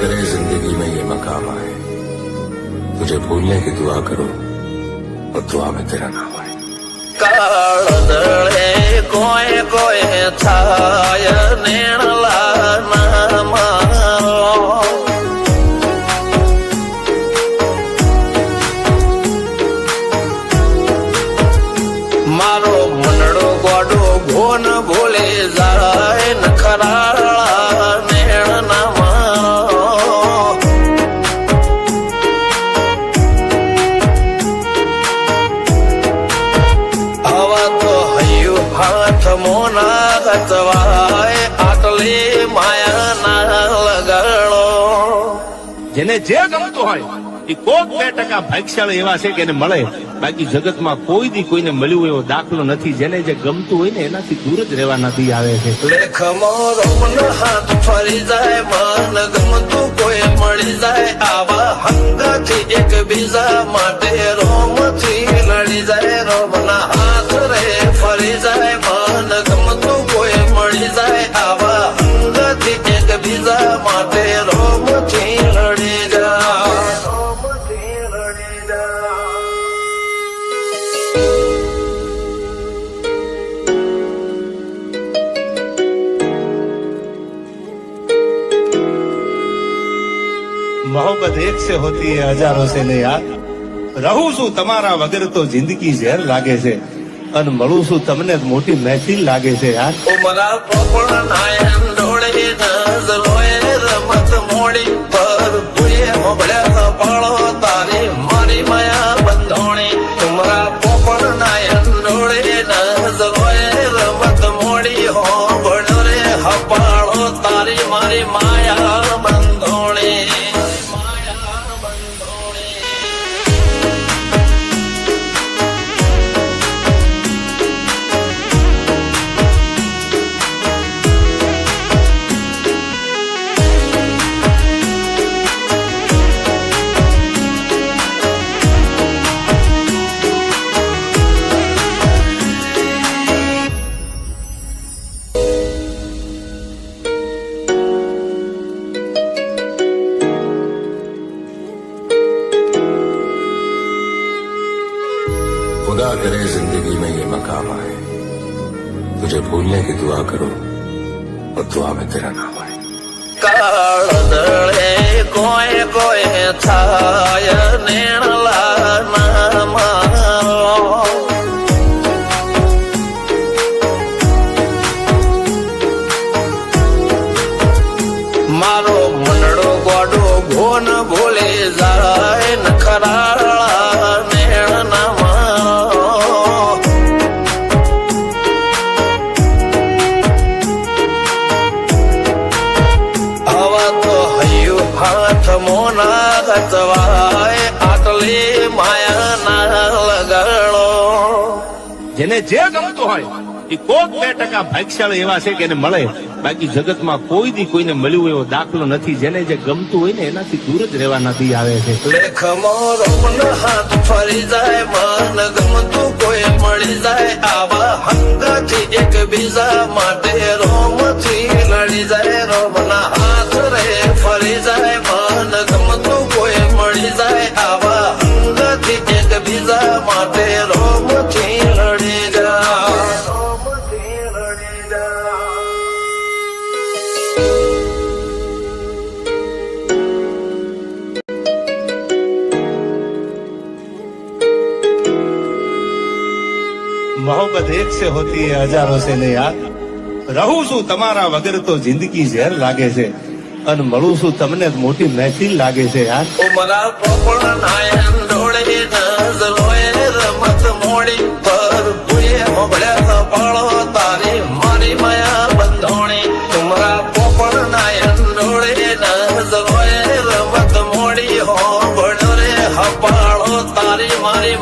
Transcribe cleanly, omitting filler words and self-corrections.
करे जिंदगी में ये मकाम आए, तुझे भूलने की दुआ करो और दुआ में तेरा नाम आए। काळदळे कोय कोय छाय नेणला नाम मारो मनडो गोडो घोन भूले जाय नखराळा नेण नाम हवा तो हयु हाथ मोना गतवाय आटले माया ना लगाड़ो જેને જે ગમતું હોય એ કોક 2% ભાગ્યશાળી એવા છે કે એને મળે, બાકી જગતમાં કોઈ દી કોઈને મળ્યું એવો દાખલો નથી. જેને જે ગમતું હોય ને એનાથી દૂર જ રહેવાના દી આવે છે. લેખ મોરો મન હાથ ફરી જાય, મન ગમતું કોઈ મળી જાય, આવા હંગાથી એક બીજા માટે રોમથી લડી જાય. રોમના હાથ રે ફરી જાય, મન ગમતું કોઈ મળી જાય, આવા હંગાથી એક બીજા માટે રોમથી લડી જાય. રોમથી લડી જાય. मोहब्बत एक से होती है हजारों से ने यार. રહું છું તમારા વગર તો જિંદગી ઝેર લાગે છે, અને મળું છું તમને મોટી મહેફિલ લાગે છે યાર. ઉમરા પોપણ નાયન ડોળે નઝલોએ રમત મોડી પર ભૂએ મોબળ્યા પાળો તારી મારી માયા બંધોણી. ઉમરા પોપણ નાયન ડોળે નઝલોએ રમત મોડી હો બળો રે હપાળો તારી મારી માયા બંધોણી. खुदा करे जिंदगी में ये मकाम आए, तुझे भूलने की दुआ करो और दुआ में तेरा नाम आए. કાળદળે કોય કોય છાય નેણલા નામ મારો મનડો ગોડો ઘોન ભૂલે જાય નખરાળા નેણ નામ હવા તો હયુ હાથ મોના ગતવાય આટલે માયા ના લગાડો. જેને જે ગમતું હોય એ કોક 2% ભાગ્યશાળી એવા છે કે એને મળે, બાકી જગતમાં કોઈ દી કોઈને મળ્યું એવો દાખલો નથી. જેને જે ગમતું હોય ને એનાથી દૂર જ રહેવાના દી આવે છે. લેખ મોરો મન હાથ ફરી જાય, મન ગમતું કોઈ મળી જાય, આવા હંગાથી એક બીજા માટે રોમથી લડી જાય. રોમના હાથ રે ફરી જાય, મન ગમતું કોઈ મળી જાય, આવા હંગાથી એક બીજા માટે રોમથી લડી જાય. રોમથી લડી જાય. मोहब्बत एक से होती है हजारों से ने यार. રહું છું તમારા વગર તો જિંદગી ઝેર લાગે છે, અને મળું છું તમને મોટી મહેફિલ લાગે છે યાર. ઉમરા પોપણ નાયન ડોળે નઝલોએ રમત મોડી પર ભૂએ મોબળ્યા પાળો તારી મારી માયા બંધોણી. ઉમરા પોપણ નાયન ડોળે નઝલોએ રમત મોડી હો બળો રે હપાળો તારી મારી